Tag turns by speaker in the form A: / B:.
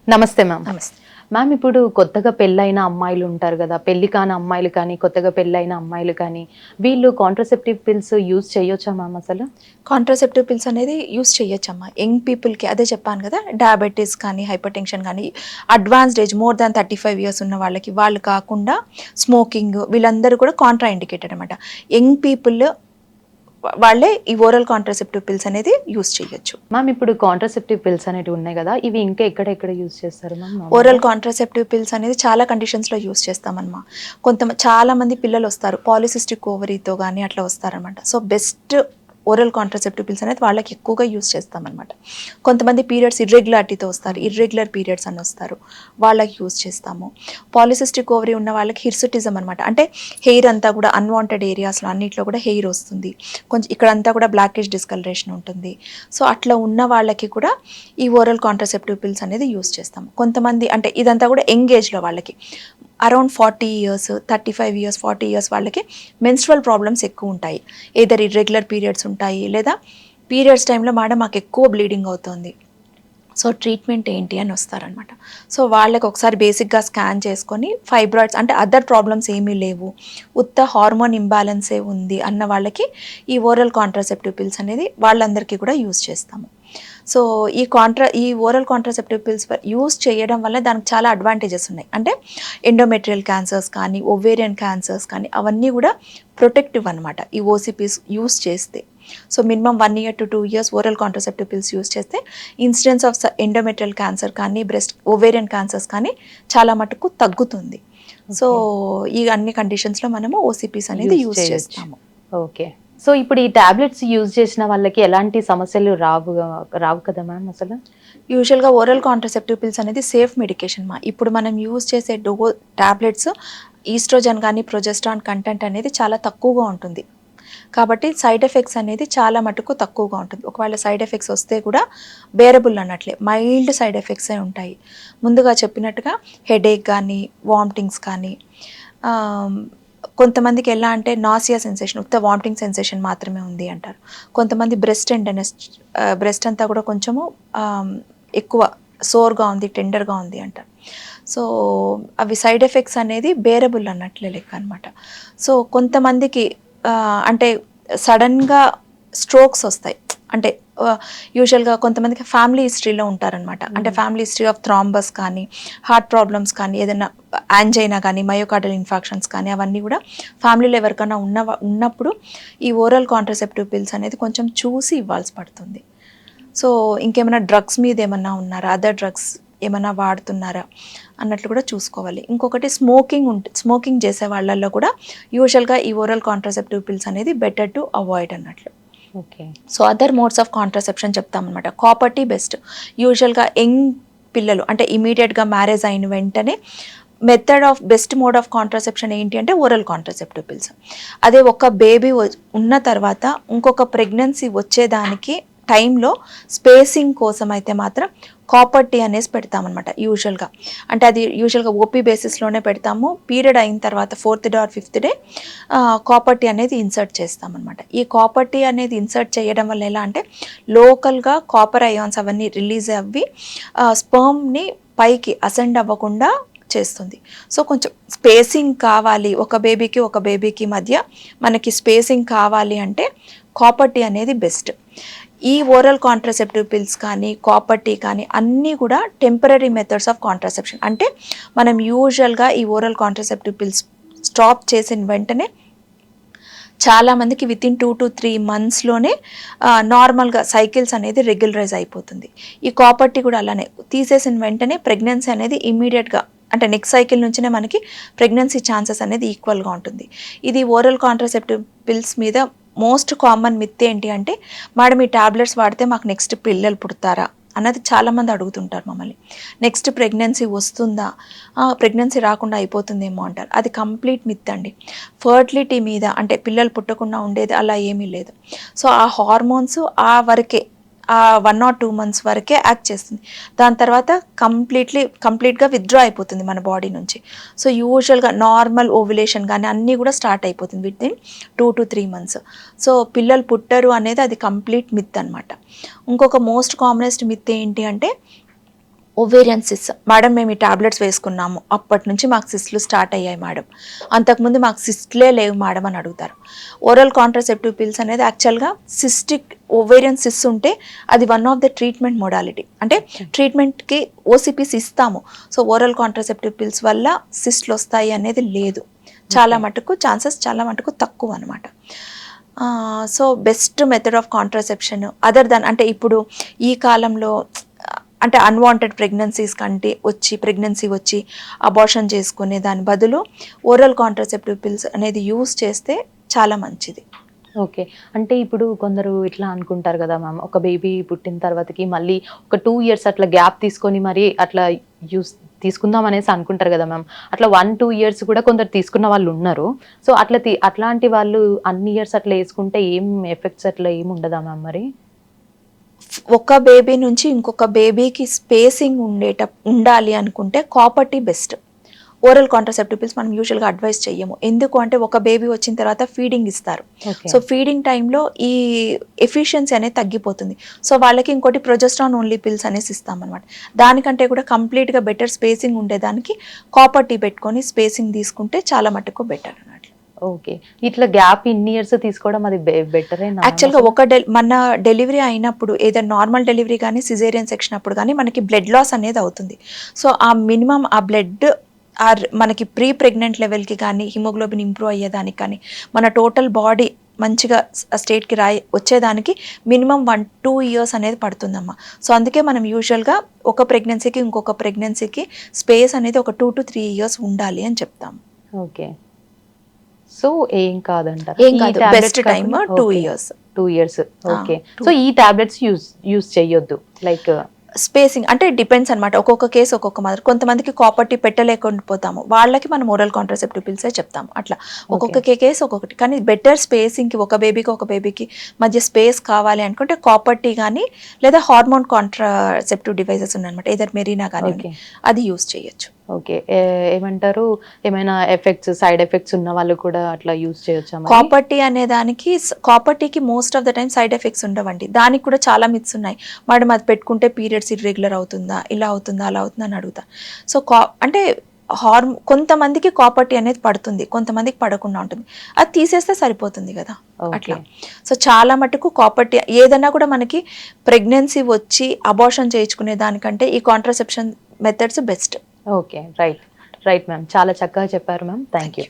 A: నమస్తే మ్యామ్.
B: నమస్తే.
A: మ్యామ్ ఇప్పుడు కొత్తగా పెళ్ళైన అమ్మాయిలు ఉంటారు గదా! పెళ్లి కాని అమ్మాయిలు కానీ, కొత్తగా పెళ్ళైన అమ్మాయిలు కానీ, వీళ్ళు కాంట్రాసెప్టివ్ పిల్స్ యూజ్ చేయొచ్చా మ్యామ్ అసలు?
B: కాంట్రాసెప్టివ్ పిల్స్ అనేది యూస్ చేయొచ్చమ్మా. యంగ్ పీపుల్‌కి అదే చెప్పాను కదా! డయాబెటిస్ కానీ, హైపర్ టెన్షన్ కానీ, advanced age more than 35 years ఉన్న వాళ్ళకి, వాళ్ళు కాకుండా స్మోకింగ్ వీళ్ళందరూ కూడా కాంట్రా ఇండికేటెడ్ అనమాట. యంగ్ పీపుల్ వాళ్ళే ఈ ఓరల్ కాంట్రాసెప్టివ్ పిల్స్ అనేది యూస్ చేయొచ్చు.
A: మ్యామ్ ఇప్పుడు కాంట్రాసెప్టివ్ పిల్స్ అనేటివి ఉన్నాయి గదా! ఇవి ఇంకా ఎక్కడ యూజ్ చేస్తారు మ్యామ్
B: ఓరల్
A: నార్మల్‌గా?
B: కాంట్రాసెప్టివ్ పిల్స్ అనేది చాలా కండిషన్స్‌లో యూస్ చేస్తామన్నమా. చాలా మంది పిల్లలొస్తారు. పాలిసిస్టిక్ ఓవరీతో గానీ అట్లా వస్తారనమాట. So, best oral contraceptive pills అనేది వాళ్ళకి ఎక్కువగా యూస్ చేస్తామన్నమాట. కొంతమంది పీరియడ్స్ ఇర్రెగ్యులారిటీతో వస్తారు. ఇర్రెగ్యులర్ పీరియడ్స్ అని వస్తారు. వాళ్ళకి యూస్ చేస్తాము. పాలిసిస్టిక్ ఓవరీ ఉన్న వాళ్ళకి హిర్సుటిజం అనమాట. అంటే హెయిర్ అంతా కూడా అన్వాంటెడ్ ఏరియాస్‌లో అన్నిట్లో కూడా హెయిర్ వస్తుంది. కొంచెం ఇక్కడంతా కూడా బ్లాకిష్ డిస్కలరేషన్ ఉంటుంది. సో, అట్లా ఉన్న వాళ్ళకి కూడా ఈ ఓరల్ కాంట్రాసెప్టివ్ పిల్స్ అనేది యూస్ చేస్తాము. కొంతమంది అంటే ఇదంతా కూడా యంగ్ ఏజ్‌లో వాళ్ళకి అరౌండ్ 40 ఇయర్స్, 35 ఇయర్స్, 40 ఇయర్స్ వాళ్ళకి మెన్స్ట్రువల్ ప్రాబ్లమ్స్ ఎక్కువ ఉంటాయి. ఏదర్ ఇర్రెగ్యులర్ పీరియడ్స్ ఉంటాయి, లేదా పీరియడ్స్ టైంలో మేడం మాకు ఎక్కువ బ్లీడింగ్ అవుతుంది. సో, ట్రీట్మెంట్ ఏంటి అని వస్తారనమాట. సో, వాళ్ళకి ఒకసారి బేసిక్గా స్కాన్ చేసుకొని ఫైబ్రాయిడ్స్ అంటే అదర్ ప్రాబ్లమ్స్ ఏమీ లేవు, ఉత్త హార్మోన్ ఇంబ్యాలెన్సే ఉంది అన్న వాళ్ళకి ఈ ఓరల్ కాంట్రాసెప్టివ్ పిల్స్ అనేది వాళ్ళందరికీ కూడా యూస్ చేస్తాము. సో, ఈ ఓరల్ కాంట్రాసెప్టివ్ పిల్స్ యూస్ చేయడం వల్ల దానికి చాలా అడ్వాంటేజెస్ ఉన్నాయి. అంటే ఎండోమెట్రియల్ క్యాన్సర్స్ కానీ, ఒవేరియన్ క్యాన్సర్స్ కానీ అవన్నీ కూడా ప్రొటెక్టివ్ అనమాట ఈ ఓసీపీస్ యూస్ చేస్తే. So, minimum 1 year to 2 years oral contraceptive pills use చేస్తే ఇన్సిడెన్స్ ఆఫ్ ఎండోమెట్రియల్ క్యాన్సర్ కానీ, ఒవేరియన్ క్యాన్సర్స్ కానీ చాలా మటుకు తగ్గుతుంది. సో, ఈ అన్ని కండిషన్స్‌లో మనము ఓసీపీస్ అనేది యూస్ చేస్తాము.
A: ఓకే. సో, ఇప్పుడు ఈ టాబ్లెట్స్ యూజ్ చేసిన వాళ్ళకి ఎలాంటి సమస్యలు రావు కదా మ్యామ్ అసలు?
B: యూజువల్‌గా ఓరల్ కాంట్రాసెప్టివ్ పిల్స్ అనేది సేఫ్ మెడికేషన్ మా. ఇప్పుడు మనం యూజ్ చేసే టాబ్లెట్స్ ఈస్ట్రోజన్ కానీ, ప్రొజెస్ట్రాన్ కంటెంట్ అనేది చాలా తక్కువగా ఉంటుంది. కాబట్టి సైడ్ ఎఫెక్ట్స్ అనేది చాలా మటుకు తక్కువగా ఉంటుంది. ఒకవేళ సైడ్ ఎఫెక్ట్స్ వస్తే కూడా బేరబుల్ అన్నట్లే, మైల్డ్ సైడ్ ఎఫెక్ట్సే ఉంటాయి. ముందుగా చెప్పినట్టుగా హెడేక్ కానీ, వామిటింగ్స్ కానీ, కొంతమందికి ఎలా అంటే నాసియా సెన్సేషన్, ఉత్త వామిటింగ్ సెన్సేషన్ మాత్రమే ఉంది అంటారు. కొంతమంది బ్రెస్ట్ అంతా కూడా కొంచెము ఎక్కువ సోర్గా ఉంది, టెండర్గా ఉంది అంటారు. సో, అవి సైడ్ ఎఫెక్ట్స్ అనేది బేరబుల్ అన్నట్లే లెక్క అనమాట. సో, కొంతమందికి అంటే సడన్గా స్ట్రోక్స్ వస్తాయి. అంటే యూజువల్గా కొంతమందికి ఫ్యామిలీ హిస్టరీలో ఉంటారనమాట. అంటే ఫ్యామిలీ హిస్టరీ ఆఫ్ థ్రాంబస్ కానీ, హార్ట్ ప్రాబ్లమ్స్ కానీ, ఏదైనా యాంజైనా కానీ, మయోకార్డియల్ ఇన్ఫాక్షన్స్ కానీ అవన్నీ కూడా ఫ్యామిలీలో ఎవరికైనా ఉన్నప్పుడు ఈ ఓరల్ కాంట్రాసెప్టివ్ పిల్స్ అనేది కొంచెం చూసి ఇవ్వాల్సి పడుతుంది. సో, ఇంకేమైనా డ్రగ్స్ మీద ఏమన్నా ఉన్నారా, అదర్ డ్రగ్స్ ఏమైనా వాడుతున్నారా అన్నట్లు కూడా చూసుకోవాలి. ఇంకొకటి స్మోకింగ్ చేసే వాళ్ళల్లో కూడా యూజువల్గా ఈ ఓరల్ కాంట్రాసెప్టివ్ పిల్స్ అనేది బెటర్ టు అవాయిడ్ అన్నట్లు.
A: Okay.
B: So, other modes of contraception చెప్తామన్నమాట. Copper T best. యూజువల్గా యంగ్ పిల్లలు అంటే ఇమీడియట్గా మ్యారేజ్ అయిన వెంటనే బెస్ట్ మోడ్ ఆఫ్ కాంట్రాసెప్షన్ ఏంటి అంటే ఓరల్ కాంట్రాసెప్టివ్ పిల్స్. అదే ఒక బేబీ ఉన్న తర్వాత ఇంకొక ప్రెగ్నెన్సీ వచ్చేదానికి టైంలో స్పేసింగ్ కోసం అయితే మాత్రం కాపర్ టీ అనేసి పెడతామన్నమాట యూజువల్గా. అంటే అది యూజువల్గా ఓపీ బేసిస్లోనే పెడతాము. పీరియడ్ అయిన తర్వాత 4th day or 5th day copper tea అనేది ఇన్సర్ట్ చేస్తామన్నమాట. ఈ కాపర్ టీ అనేది ఇన్సర్ట్ చేయడం వల్ల ఎలా అంటే లోకల్గా కాపర్ అయాన్స్ అవన్నీ రిలీజ్ అవ్వి స్పర్మ్ని పైకి అసెండ్ అవ్వకుండా చేస్తుంది. సో, కొంచెం స్పేసింగ్ కావాలి, ఒక బేబీకి మధ్య మనకి స్పేసింగ్ కావాలి అంటే కాపర్ టీ అనేది బెస్ట్. ఈ ఓరల్ కాంట్రాసెప్టివ్ పిల్స్ కానీ, కాపర్ టీ కానీ అన్నీ కూడా టెంపరరీ మెథడ్స్ ఆఫ్ కాంట్రాసెప్షన్. అంటే మనం యూజువల్గా ఈ ఓరల్ కాంట్రాసెప్టివ్ పిల్స్ స్టాప్ చేసిన వెంటనే చాలామందికి వితిన్ 2 to 3 monthsలోనే నార్మల్గా సైకిల్స్ అనేది రెగ్యులరైజ్ అయిపోతుంది. ఈ కాపర్ టీ కూడా అలానే తీసేసిన వెంటనే ప్రెగ్నెన్సీ అనేది ఇమీడియట్గా అంటే నెక్స్ట్ సైకిల్ నుంచినే మనకి ప్రెగ్నెన్సీ ఛాన్సెస్ అనేది ఈక్వల్గా ఉంటుంది. ఇది ఓరల్ కాంట్రాసెప్టివ్ పిల్స్ మీద మోస్ట్ కామన్ మిత్ ఏంటి అంటే, మేడం ఈ టాబ్లెట్స్ వాడితే మాకు నెక్స్ట్ పిల్లలు పుడతారా అన్నది చాలామంది అడుగుతుంటారు మమ్మల్ని. నెక్స్ట్ ప్రెగ్నెన్సీ వస్తుందా, ప్రెగ్నెన్సీ రాకుండా అయిపోతుందేమో అంటారు. అది కంప్లీట్ మిత్ అండి. ఫర్టిలిటీ మీద అంటే పిల్లలు పుట్టకుండా ఉండేది అలా ఏమీ లేదు. సో, ఆ హార్మోన్స్ ఆ వరకే 1 or 2 months వరకే యాక్ట్ చేస్తుంది. దాని తర్వాత కంప్లీట్గా విత్డ్రా అయిపోతుంది మన బాడీ నుంచి. సో, యూజువల్గా నార్మల్ ఓవ్యులేషన్ కానీ అన్నీ కూడా స్టార్ట్ అయిపోతుంది వితిన్ 2 to 3 months. సో, పిల్లలు పుట్టరు అనేది అది కంప్లీట్ మిత్ అనమాట. ఇంకొక మోస్ట్ కామనెస్ట్ మిత్ ఏంటి అంటే ఓవేరియన్ సిస్ మేడం మేము ఈ టాబ్లెట్స్ వేసుకున్నాము, అప్పటి నుంచి మాకు సిస్ట్లు స్టార్ట్ అయ్యాయి మేడం, అంతకుముందు మాకు సిస్ట్లే లేవు మేడం అని అడుగుతారు. ఓరల్ కాంట్రాసెప్టివ్ పిల్స్ అనేది యాక్చువల్గా సిస్టిక్ ఓవేరియన్ సిస్ ఉంటే అది one of the treatment modality. అంటే ట్రీట్మెంట్కి ఓసిపిస్ ఇస్తాము. సో ఓరల్ కాంట్రాసెప్టివ్ పిల్స్ వల్ల సిస్ట్లు వస్తాయి అనేది లేదు, చాలా మటుకు ఛాన్సెస్ చాలా మటుకు తక్కువ అనమాట. So best method of contraception other than అంటే ఇప్పుడు ఈ కాలంలో అంటే అన్వాంటెడ్ ప్రెగ్నెన్సీస్ కంటే ప్రెగ్నెన్సీ వచ్చి అబార్షన్ చేసుకునే దాని బదులు ఓరల్ కాంట్రాసెప్టివ్ పిల్స్ అనేది యూస్ చేస్తే చాలా మంచిది.
A: ఓకే. అంటే ఇప్పుడు కొందరు ఇట్లా అనుకుంటారు కదా మ్యామ్, ఒక బేబీ పుట్టిన తర్వాతకి మళ్ళీ ఒక 2 years అట్లా గ్యాప్ తీసుకొని మరి అట్లా తీసుకుందాం అనేసి అనుకుంటారు కదా మ్యామ్. అట్లా 1-2 years కూడా కొందరు తీసుకున్న వాళ్ళు ఉన్నారు. సో అట్లాంటి వాళ్ళు అన్ని ఇయర్స్ అట్లా వేసుకుంటే ఏం ఎఫెక్ట్స్ అట్లా ఏమి ఉండదా మ్యామ్ మరి?
B: ఒక బేబీ నుంచి ఇంకొక బేబీకి స్పేసింగ్ ఉండాలి అనుకుంటే copper T best. Oral contraceptive pills మనం యూజువల్గా అడ్వైస్ చెయ్యము. ఎందుకు అంటే ఒక బేబీ వచ్చిన తర్వాత ఫీడింగ్ ఇస్తారు. సో ఫీడింగ్ టైంలో ఈ ఎఫిషియన్సీ అనేది తగ్గిపోతుంది. సో వాళ్ళకి ఇంకోటి ప్రొజెస్ట్రాన్ ఓన్లీ పిల్స్ అనేసి ఇస్తామన్నమాట. దానికంటే కూడా కంప్లీట్గా బెటర్ స్పేసింగ్ ఉండేదానికి కాపర్ టీ పెట్టుకొని స్పేసింగ్ తీసుకుంటే చాలా మటుకు బెటర్ అన్నమాట.
A: ఓకే. ఇట్లా గ్యాప్ ఇన్ని ఇయర్స్ తీసుకోవడం అది బెటరేనా?
B: యాక్చువల్గా మన డెలివరీ అయినప్పుడు ఏదైనా నార్మల్ డెలివరీ కానీ సిజేరియన్ సెక్షన్ అప్పుడు కానీ మనకి బ్లడ్ లాస్ అనేది అవుతుంది. సో ఆ మినిమం ఆ బ్లడ్ మనకి ప్రీ ప్రెగ్నెంట్ లెవెల్కి కానీ హిమోగ్లోబిన్ ఇంప్రూవ్ అయ్యేదానికి కానీ మన టోటల్ బాడీ మంచిగా స్టేట్కి వచ్చేదానికి మినిమం 1-2 years అనేది పడుతుందమ్మా. సో అందుకే మనం యూజువల్గా ఒక ప్రెగ్నెన్సీకి ఇంకొక ప్రెగ్నెన్సీకి స్పేస్ అనేది ఒక 2-3 years ఉండాలి అని చెప్తాం.
A: ఓకే. సో ఏం కాదంటారు,
B: ఏం కాదు, best time 2 years.
A: 2 years. Okay. So ఈ టాబ్లెట్స్ యూజ్ చేయొద్దు లైక్
B: స్పేసింగ్ అంటే డిపెండ్స్ అనమాట. ఒక్కొక్క కేసు ఒక్కొక్క మాదిరి. కొంతమందికి కాపర్ టీ పెట్టలేకుండా పోతాము, వాళ్ళకి మనం ఓరల్ కాంట్రాసెప్టివ్ పిల్సే చెప్తాము. అట్లా ఒక్కొక్క కేసు ఒక్కొక్కటి. కానీ బెటర్ స్పేసింగ్కి ఒక బేబీకి మధ్య స్పేస్ కావాలి అనుకుంటే కాపర్ టీ కానీ లేదా హార్మోన్ కాంట్రాసెప్టివ్ డివైజెస్ ఉన్నాయన్నమాట, ఏదర్ మెరీనా కానీ అది యూస్ చేయొచ్చు.
A: ఓకే. ఏమంటారు, ఏమైనా సైడ్ ఎఫెక్ట్స్ ఉన్న వాళ్ళు కూడా అట్లా యూజ్ చేయొచ్చా?
B: కాపర్ టీ అనే దానికి కాపర్ టీకి most of the time side effects ఉండవండి. దానికి కూడా చాలా మిత్స్ ఉన్నాయి. మేడం అది పెట్టుకుంటే పీరియడ్స్ ఇర్రెగ్యులర్ అవుతుందా, ఇలా అవుతుందా, అలా అవుతుందా అని అడుగుతా. సో అంటే కొంతమందికి కాపర్ టీ అనేది పడుతుంది, కొంతమందికి పడకుండా ఉంటుంది. అది తీసేస్తే సరిపోతుంది కదా అట్లా. సో చాలా మటుకు కాపర్ టీ ఏదన్నా కూడా మనకి ప్రెగ్నెన్సీ వచ్చి అబార్షన్ చేయించుకునే దానికంటే ఈ contraception methods best.
A: Okay. Right ma'am, చాలా చక్కగా చెప్పారు మ్యామ్. Thank you.